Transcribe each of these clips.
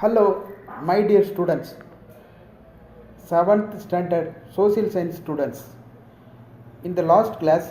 Hello, my dear students, 7th standard social science students. In the last class,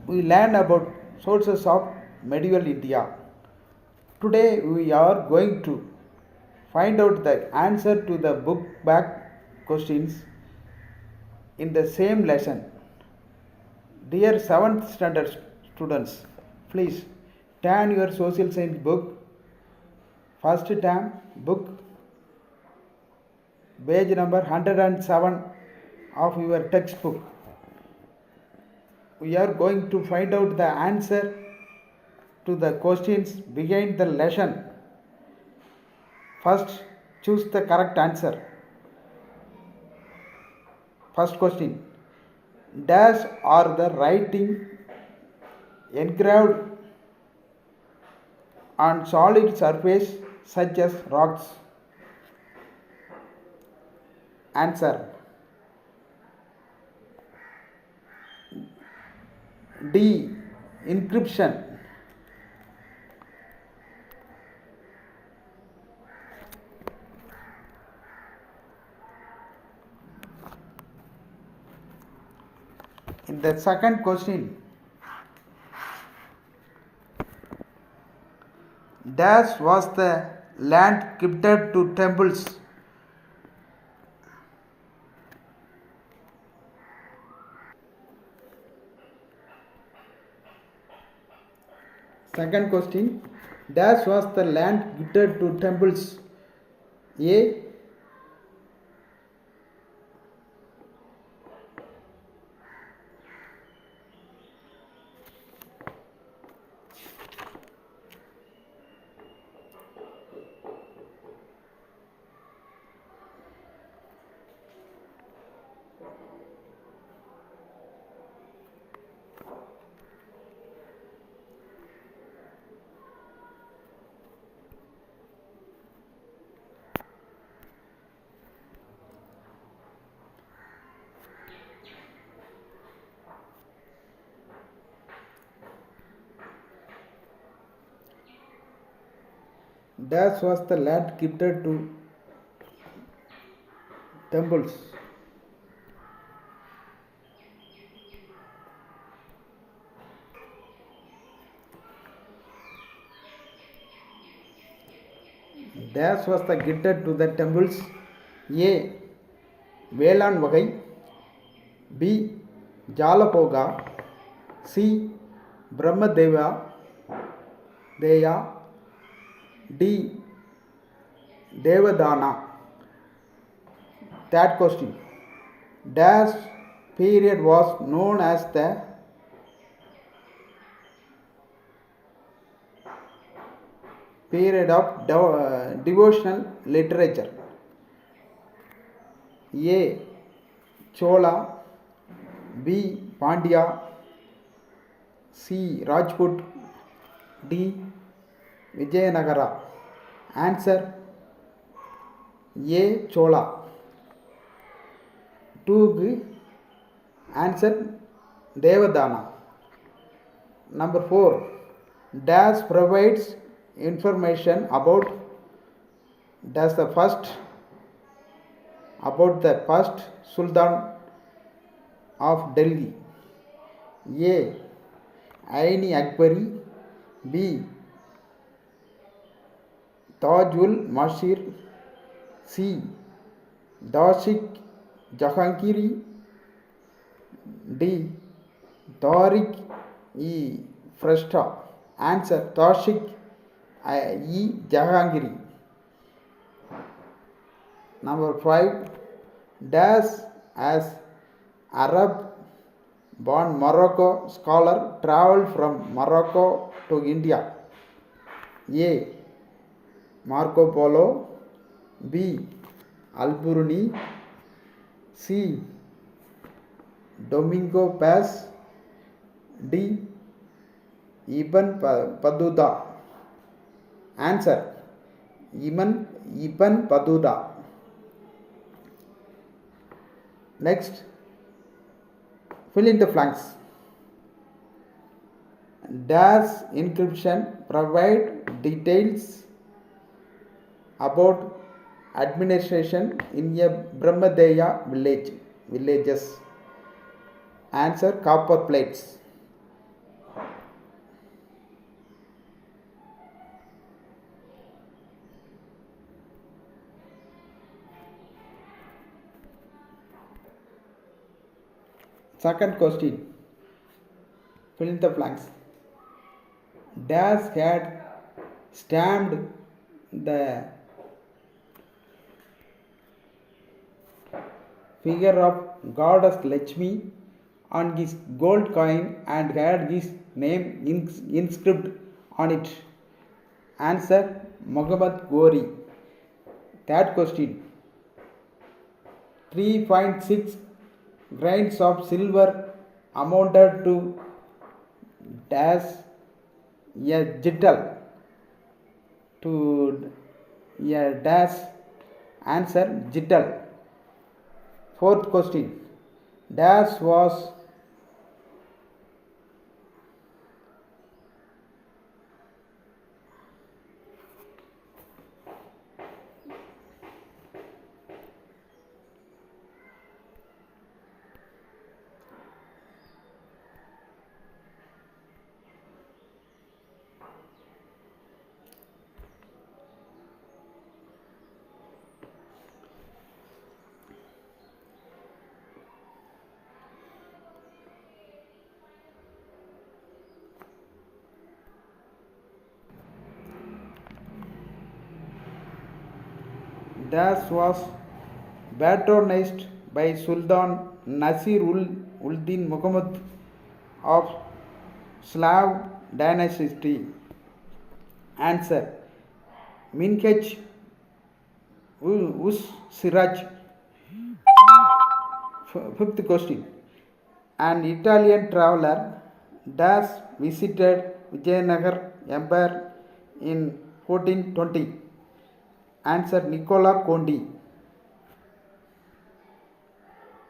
we learned about sources of medieval India. Today, we are going to find out the answer to the book back questions in the same lesson. Dear 7th standard students, please turn your social science book, first term book, page number 107 of your textbook. We are going to find out the answer to the questions behind the lesson. First, choose the correct answer. First question: dash are the writing engraved on solid surface such as rocks? Answer: D. Encryption. In the second question, dash was the land gifted to temples? Second question, dash was the land gifted to temples? A. Dash was the land gifted to temples? Dash was the gifted to the temples? A. வேளாண் வகை, B. ஜாலபோகா, C. Brahmadeva தேயா, D. தேவதானா. Third question, dash period was known as the period of devotional literature? A. Chola, B. Pandya, C. Rajput, D. Vijayanagara. Answer: A. Chola. 2 answer Devadana. Number 4, dash provides information about the first Sultan of Delhi? A. Aini Akbari, B. Tajul Mashir, C. Dashik Jahangiri, D. Tariq e Freshta. Answer: Tashik e Jahangiri. Number 5, dash as Arab born Morocco scholar travelled from Morocco to India? A. Marco Polo, B. Al-Biruni, C. Domingo Paz, D. Ibn Paduda. Answer: Ibn Paduda. Next, fill in the blanks. Dash encryption provide details about administration in a Brahmadeya villages. Answer copper plates. Second question. Fill in the blanks. Das had stamped the figure of goddess Lakshmi on his gold coin and had his name inscribed on it. Answer Muhammad Ghori. Third question. 3.6 grains of silver amounted to dash a jittal to a dash. Answer jittal. Fourth question. Dash was Das was patronized by Sultan Nasir ul Din Muhammad of Slav dynasty. Answer Minhaj us Siraj. Fifth question. An Italian traveler Das visited Vijayanagar Empire in 1420. Answer Nicola Conti.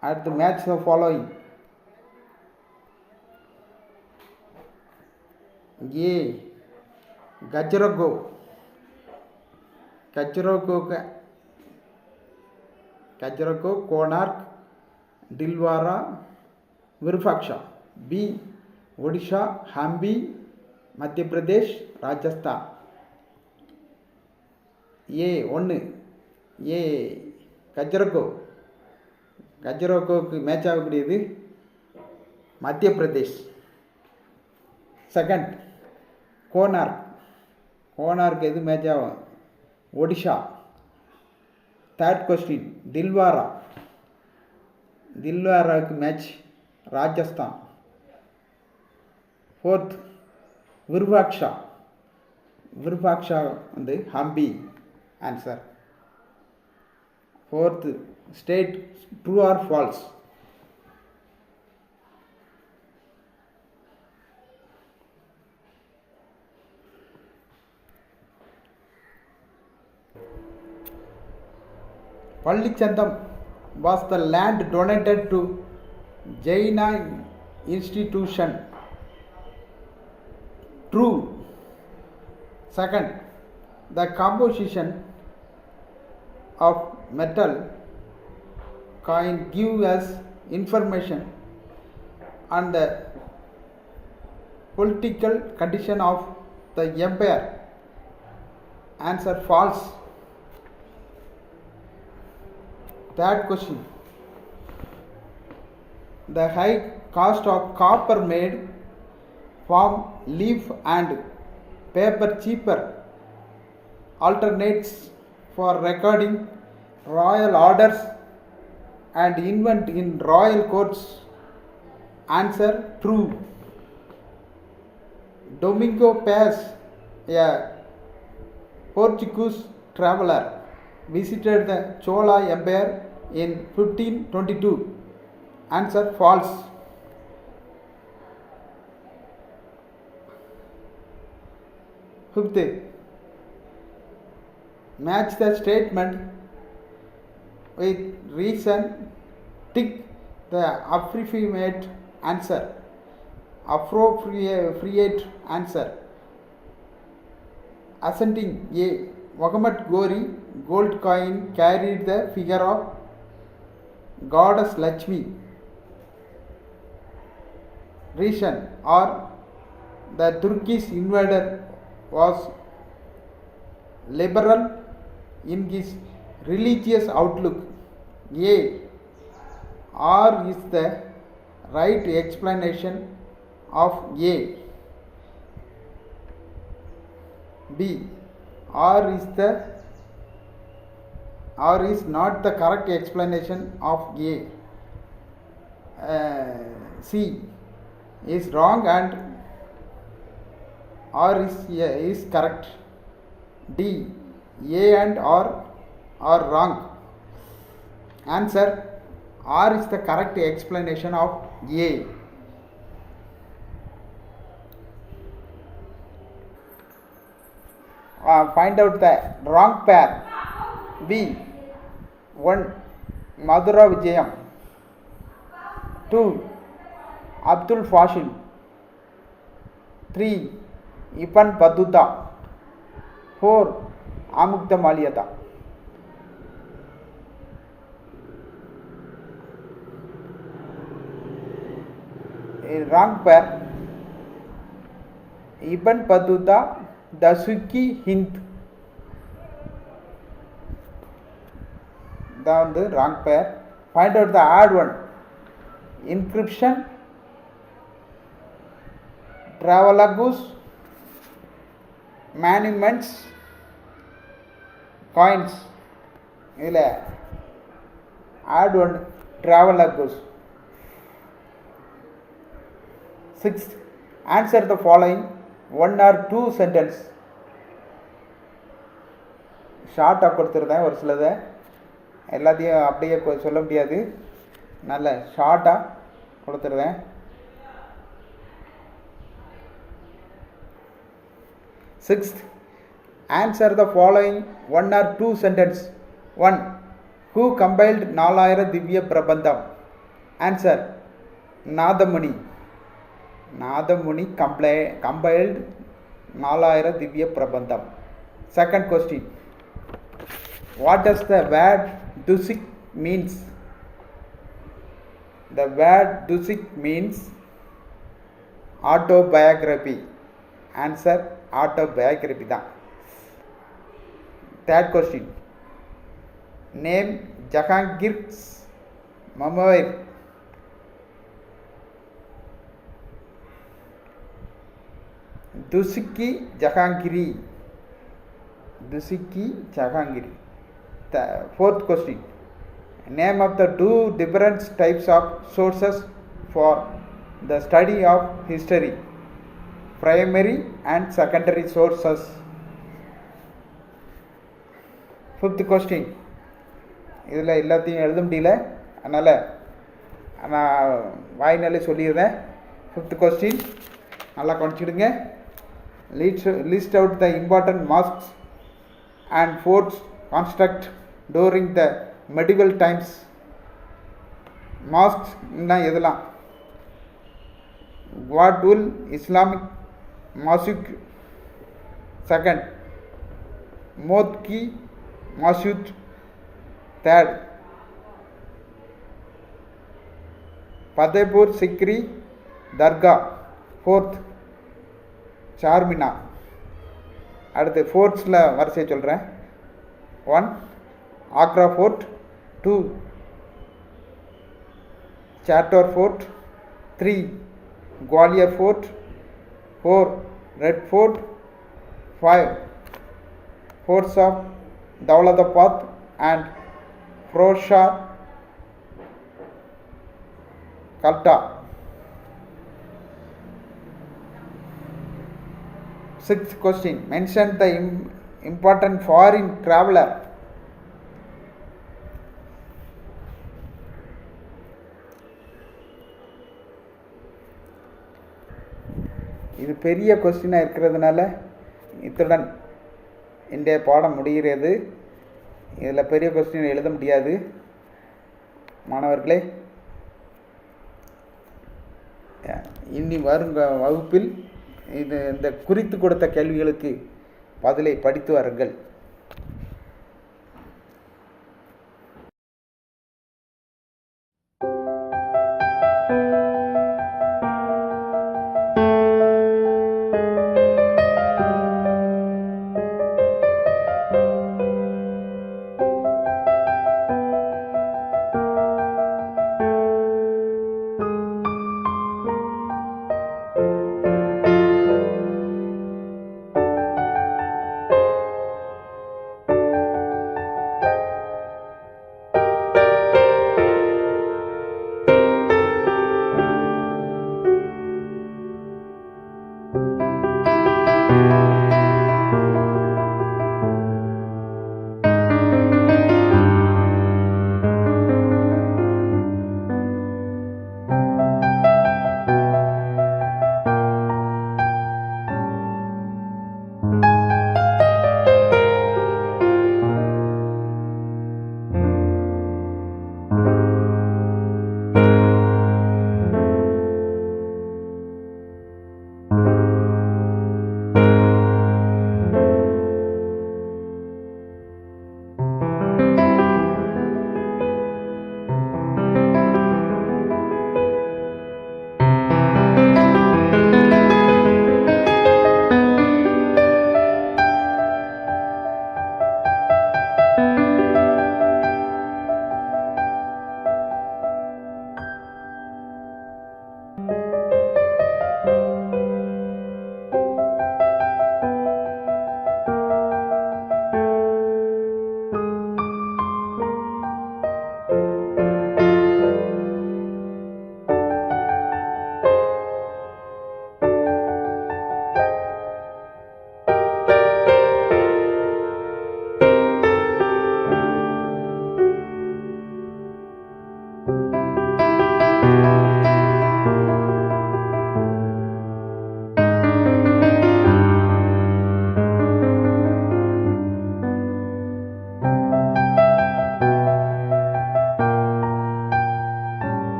At the match the following. A. Khajuraho Konark Dilwara Virupaksha. B. Odisha Hampi Madhya Pradesh Rajasthan. A. 1. A. Khajurahoக்கு match ஆகக்கூடியது Madhya Pradesh. Second கோனார்க்கு எது match ஆகும்? Odisha. Third question தில்வாராவுக்கு match Rajasthan. Fourth Virupaksha வந்து Hampi. Answer. Fourth state, true or false? Pallichandam was the land donated to Jaina institution. True. Second, the composition of metal coin give us information on the political condition of the empire. Answer false. Third question. The high cost of copper made palm leaf and paper cheaper alternates for recording royal orders and invent in royal courts. Answer true. Domingo Paz, a Portuguese traveler, visited the Chola Empire in 1522. Answer false. Fifth, match the statement with reason. Tick the appropriate answer. Appropriate answer. Assenting A. Muhammad Ghori gold coin carried the figure of goddess Lakshmi. Reason, or the Turkish invader was liberal in his religious outlook. A, or is the right explanation of A. B, or is not the correct explanation of A. C is wrong and or is correct. D, A and or are wrong. Answer, R is the correct explanation of A. Find out the wrong pair. B, 1 Madhura Vijayam, 2 Abdul Fashil, 3 Ibn Battuta, 4 Amukta Maliyata. Wrong pair. Ibn Battuta, Dasuki Hind. The wrong pair. Find out the odd one. Inscription, Travelagos, monuments, coins. Add one, Travelagos. 6th, answer the following 1 or 2 sentence. ஷார்ட்டாக கொடுத்துருந்தேன், ஒரு சிலதை எல்லாத்தையும் அப்படியே சொல்ல முடியாது, நல்ல ஷார்ட்டாக கொடுத்துருந்தேன். 6th, answer the following 1 or 2 sentence. 1, who compiled 4000 Divya Prabandham? Answer, Nadamuni. Nadamuni compiled 4000 Divya Prabandham. Second question, what does the word Dusik means? The word Dusik means autobiography. Answer, autobiography da. Third question, name Jahangir's memoir. Dusiki Jahangiri. Dusiki Jahangiri. The fourth question, name of the 2 different types of sources for the study of history, primary and secondary sources. Fifth question, இதில் எல்லாத்தையும் எழுத முடியல, அதனால் நான் வாய்னாலே சொல்லிடுறேன். Fifth question நல்லா கவனிச்சிடுங்க. List out the important mosques and forts construct during the medieval times. Mosques எதெல்லாம்? Wadul Islamic Mosque. Second, Modki Masjid. Third, Fatehpur Sikri Dargah. Fourth, Charminar. அடுத்து ஃபோர்ட்ஸில் வரிசையை சொல்கிறேன். 1, Agra Fort. 2, Chator Fort. 3, Gwalior Fort. 4, Red Fort. 5, Forts of Daulatabad and Firozshah Kalta. 6th question, mention the important foreign traveler. இது பெரிய கொஸ்டினாக இருக்கிறதுனால இத்துடன் இன்றைய பாடம் முடிகிறது. இதில் பெரிய கொஸ்டின் எழுத முடியாது மாணவர்களே. இனி வரும் வகுப்பில் இந்த குறித்து கொடுத்த கேள்விகளுக்கு பதிலை படித்து வாருங்கள்.